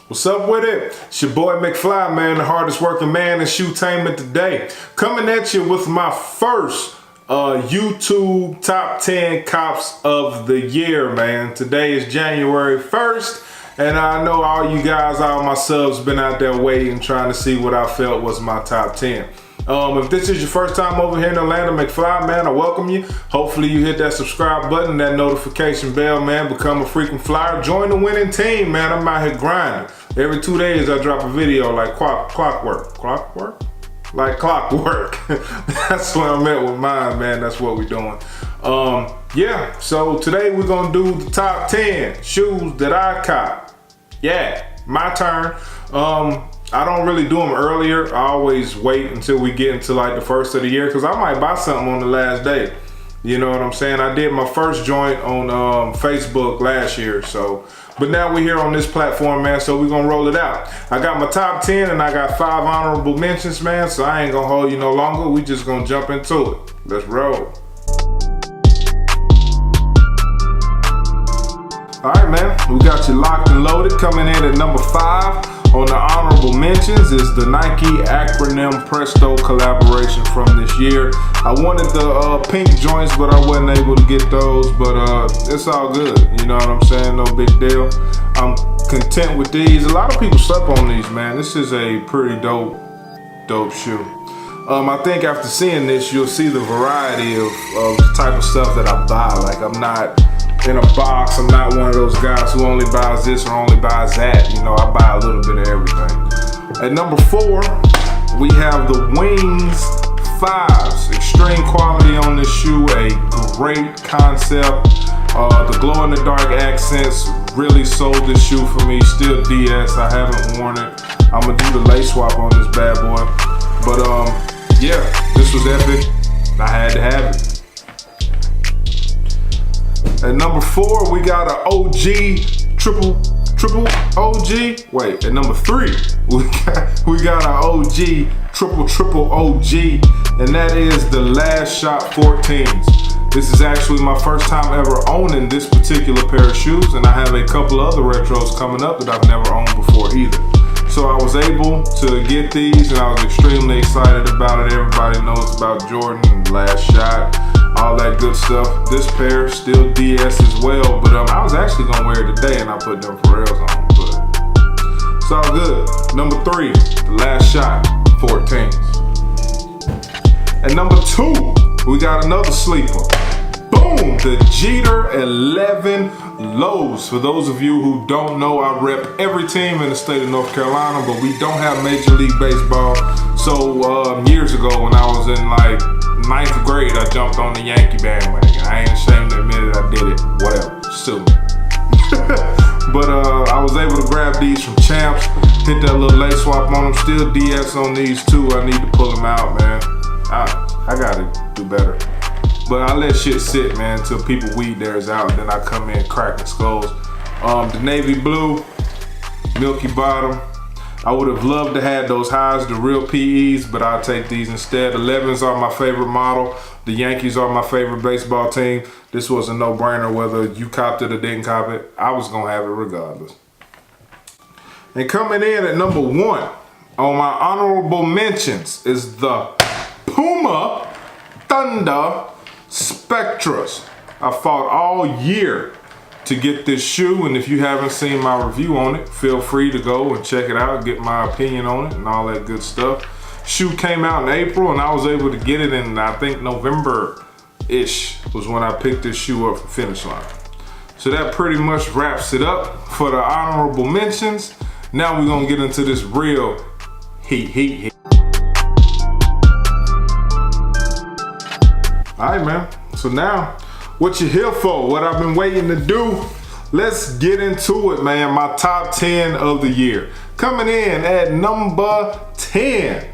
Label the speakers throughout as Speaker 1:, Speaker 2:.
Speaker 1: What's up with it? It's your boy McFly, man, the hardest working man in shoetainment today. Coming at you with my first YouTube top 10 cops of the year, man. Today is January 1st, and I know all you guys, all my subs, been out there waiting, trying to see what I felt was my top 10. If this is your first time over here in Atlanta, McFly, man, I welcome you. Hopefully you hit that subscribe button, that notification bell, man. Become a freaking flyer. Join the winning team, man. I'm out here grinding. Every 2 days I drop a video like clockwork. Clockwork? Like clockwork. That's what I meant with mine, man. That's what we're doing. Yeah, so today we're gonna do the top 10 shoes that I cop. Yeah, my turn. I don't really do them earlier. I always wait until we get into like the first of the year, because I might buy something on the last day. You know what I'm saying? I did my first joint on Facebook last year, so. But now we're here on this platform, man, so we're gonna roll it out. I got my top 10 and I got 5 honorable mentions, man, so I ain't gonna hold you no longer. We just gonna jump into it. Let's roll. All right, man, we got you locked and loaded. Coming in at number 5 on the honorable mentions is the Nike acronym Presto collaboration from this year. I wanted the pink joints, but I wasn't able to get those, but it's all good. You know what I'm saying? No big deal. I'm content with these. A lot of people slept on these, man. This is a pretty dope shoe. I think after seeing this, you'll see the variety of the type of stuff that I buy. Like, I'm not in a box. I'm not one of those guys who only buys this or only buys that. You know, I buy a little bit of everything. At number 4, we have the Wings 5s. Extreme quality on this shoe, a great concept. The glow in the dark accents really sold this shoe for me. Still DS, I haven't worn it. I'm gonna do the lace swap on this bad boy. But yeah, this was epic. I had to have it. At number 4, we got an OG triple OG. Wait, at number 3, we got an OG triple OG, and that is the Last Shot 14s. This is actually my first time ever owning this particular pair of shoes, and I have a couple other retros coming up that I've never owned before either. So I was able to get these, and I was extremely excited about it. Everybody knows about Jordan, Last Shot, all that good stuff. This pair still DS as well, but I was actually gonna wear it today, and I put them Pharrells on, but it's all good. Number 3, the Last Shot 14s. At number 2, we got another sleeper. Boom, the Jeter 11 Lows. For those of you who don't know, I rep every team in the state of North Carolina, but we don't have Major League Baseball. So years ago, when I was in like 9th grade, I jumped on the Yankee bandwagon. I ain't ashamed to admit it, I did it. Whatever, sue me. But I was able to grab these from Champs, hit that little lace swap on them. Still DS on these too. I need to pull them out, man. I gotta do better. But I let shit sit, man, until people weed theirs out. Then I come in cracking skulls. The navy blue, milky bottom. I would have loved to have those highs, the real PEs, but I'll take these instead. 11s are my favorite model. The Yankees are my favorite baseball team. This was a no-brainer whether you copped it or didn't cop it. I was gonna have it regardless. And coming in at number 1 on my honorable mentions is the Puma Thunder Spectras. I fought all year to get this shoe, and if you haven't seen my review on it, feel free to go and check it out, get my opinion on it and all that good stuff. Shoe came out in April, and I was able to get it in, I think, November-ish was when I picked this shoe up for Finish Line. So that pretty much wraps it up for the honorable mentions. Now we're gonna get into this real heat. All right, man, so now what you here for, what I've been waiting to do, let's get into it, man. My top 10 of the year. Coming in at number 10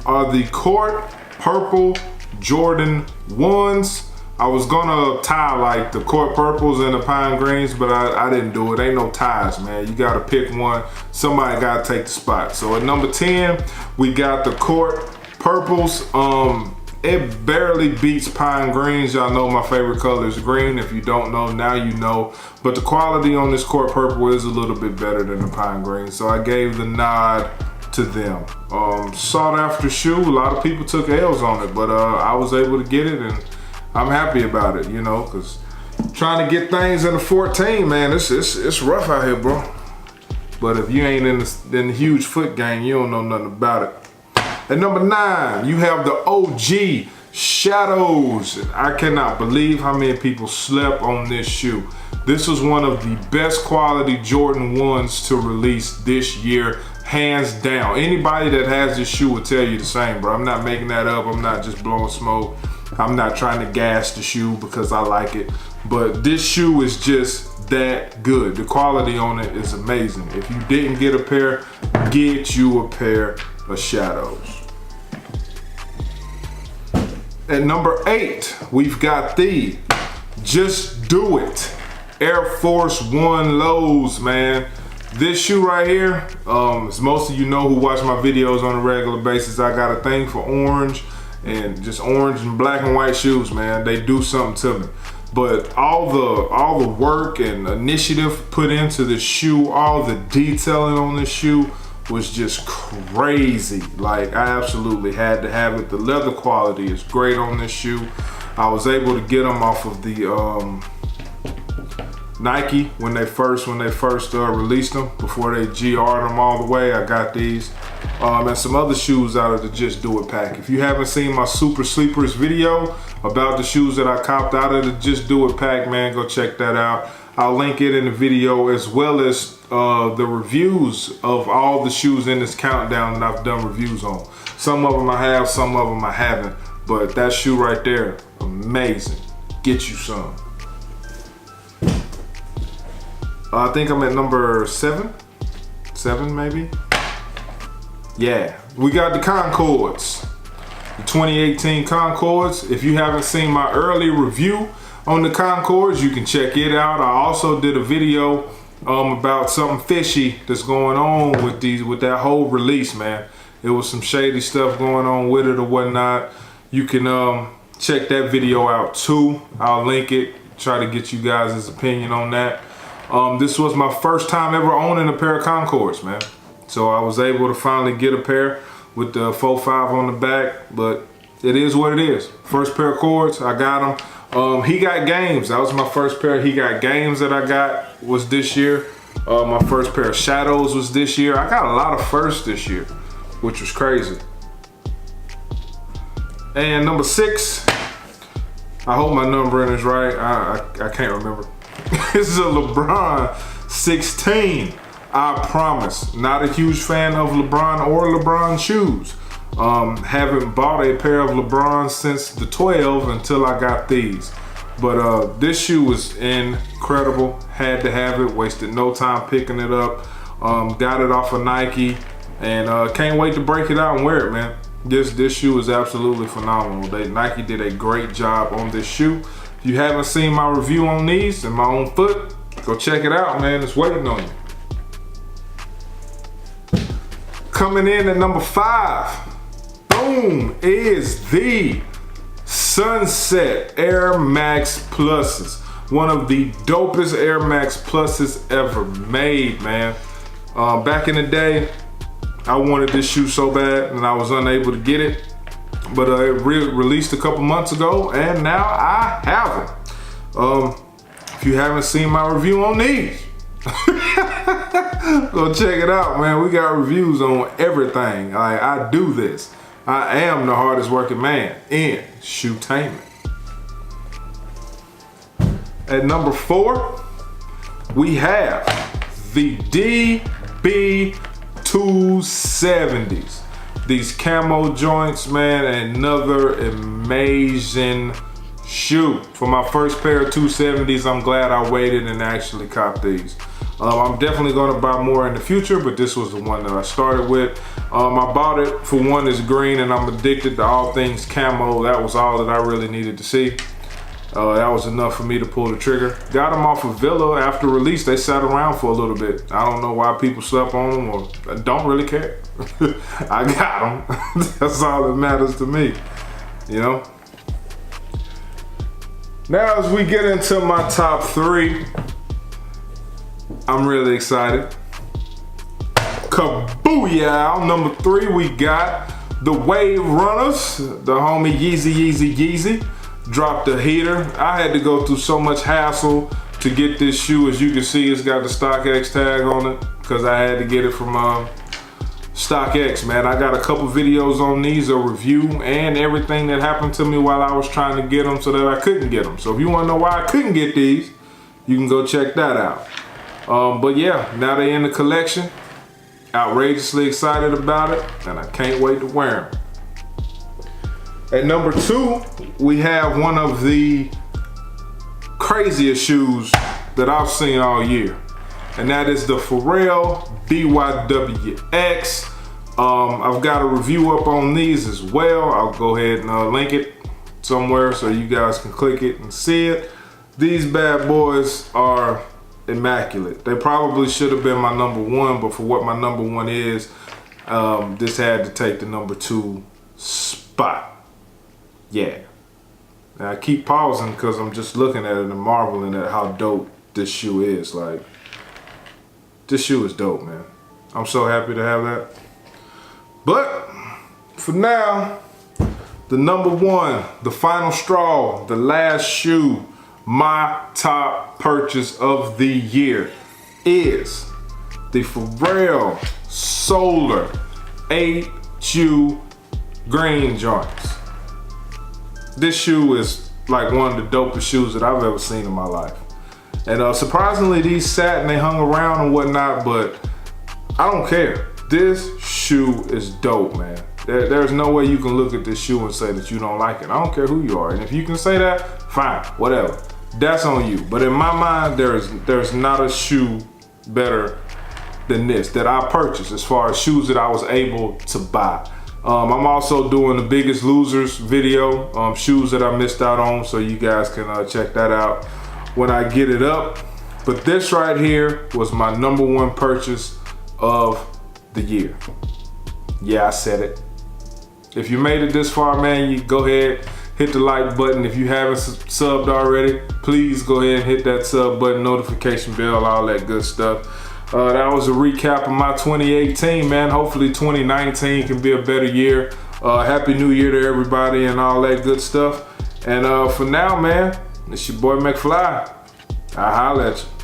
Speaker 1: are the Court Purple Jordan 1s. I was gonna tie like the Court Purples and the Pine Greens, but I didn't do it. Ain't no ties, man. You gotta pick one. Somebody gotta take the spot. So at number 10, we got the Court Purples. It barely beats pine greens. Y'all know my favorite color is green. If you don't know, now you know. But the quality on this court purple is a little bit better than the pine green. So I gave the nod to them. Sought after shoe. A lot of people took L's on it, but I was able to get it, and I'm happy about it, you know, because trying to get things in the 14, man, it's rough out here, bro. But if you ain't in the huge foot game, you don't know nothing about it. At number 9, you have the OG Shadows. I cannot believe how many people slept on this shoe. This was one of the best quality Jordan 1s to release this year, hands down. Anybody that has this shoe will tell you the same, bro. I'm not making that up. I'm not just blowing smoke. I'm not trying to gas the shoe because I like it. But this shoe is just that good. The quality on it is amazing. If you didn't get a pair, get you a pair of Shadows. At number 8, we've got the Just Do It Air Force One lows, man. This shoe right here, as most of you know who watch my videos on a regular basis, I got a thing for orange and just orange and black and white shoes, man. They do something to me. But all the work and initiative put into the shoe, all the detailing on this shoe was just crazy. Like, I absolutely had to have it. The leather quality is great on this shoe. I was able to get them off of the Nike when they first released them, before they GR'd them all the way. I got these and some other shoes out of the Just Do It pack. If you haven't seen my Super Sleepers video about the shoes that I copped out of the Just Do It pack, man, go check that out. I'll link it in the video, as well as the reviews of all the shoes in this countdown that I've done reviews on. Some of them I have, some of them I haven't. But that shoe right there, amazing. Get you some. I think I'm at number 7 maybe. Yeah, we got the Concords, the 2018 Concords. If you haven't seen my early review on the Concords, you can check it out. I also did a video about something fishy that's going on with that whole release, man. It was some shady stuff going on with it or whatnot. You can check that video out too. I'll link it, try to get you guys' opinion on that. This was my first time ever owning a pair of Concords, man. So I was able to finally get a pair with the 4.5 on the back, but it is what it is. First pair of cords, I got them. He Got Games, that was my first pair of He Got Games that I got, was this year. My first pair of Shadows was this year. I got a lot of firsts this year, which was crazy. And number 6, I hope my numbering is right. I can't remember. This is a LeBron 16. I promise. Not a huge fan of LeBron or LeBron shoes. Haven't bought a pair of LeBron since the 12 until I got these. But this shoe was incredible. Had to have it. Wasted no time picking it up. Got it off of Nike, and can't wait to break it out and wear it, man. This shoe is absolutely phenomenal. Nike did a great job on this shoe. If you haven't seen my review on these and my own foot, go check it out, man. It's waiting on you. Coming in at number 5, boom, is the Sunset Air Max Pluses. One of the dopest Air Max Pluses ever made, man. Back in the day, I wanted this shoe so bad and I was unable to get it. But it released a couple months ago, and now I have it. If you haven't seen my review on these, go check it out, man. We got reviews on everything. I do this. I am the hardest working man in shoetainment. At number 4, we have the DB270s. These camo joints, man, another amazing shoe. For my first pair of 270s, I'm glad I waited and actually copped these. I'm definitely gonna buy more in the future, but this was the one that I started with. I bought it, for one, it's green, and I'm addicted to all things camo. That was all that I really needed to see. That was enough for me to pull the trigger. Got them off of Villa after release. They sat around for a little bit. I don't know why people slept on them, or I don't really care. I got them. That's all that matters to me. you know? Now as we get into my top 3, I'm really excited. Kabooyah! Number 3, we got the Wave Runners, the homie Yeezy. Dropped the heater. I had to go through so much hassle to get this shoe. As you can see, it's got the StockX tag on it because I had to get it from StockX, man. I got a couple videos on these, a review and everything that happened to me while I was trying to get them so that I couldn't get them. So if you want to know why I couldn't get these, you can go check that out. But yeah, now they're in the collection. Outrageously excited about it, and I can't wait to wear them. At number 2, we have one of the craziest shoes that I've seen all year, and that is the Pharrell BYWX. I've got a review up on these as well. I'll go ahead and link it somewhere so you guys can click it and see it. These bad boys are immaculate. They probably should have been my number 1, but for what my number 1 is, this had to take the number 2 spot. Yeah. Now I keep pausing because I'm just looking at it and marveling at how dope this shoe is. Like, this shoe is dope, man. I'm so happy to have that. But for now, the number 1, the final straw, the last shoe, my top purchase of the year is the Pharrell Solar 8U green joints. This shoe is like one of the dopest shoes that I've ever seen in my life. And surprisingly, these sat and they hung around and whatnot, but I don't care. This shoe is dope, man. There's no way you can look at this shoe and say that you don't like it. I don't care who you are. And if you can say that, fine, whatever. That's on you. But in my mind, there's not a shoe better than this that I purchased as far as shoes that I was able to buy. I'm also doing the Biggest Losers video, shoes that I missed out on, so you guys can check that out when I get it up. But this right here was my number 1 purchase of the year. Yeah, I said it. If you made it this far, man, you go ahead, hit the like button. If you haven't subbed already, please go ahead and hit that sub button, notification bell, all that good stuff. That was a recap of my 2018, man. Hopefully 2019 can be a better year. Happy New Year to everybody and all that good stuff. And for now, man, it's your boy McFly. I'll holla at you.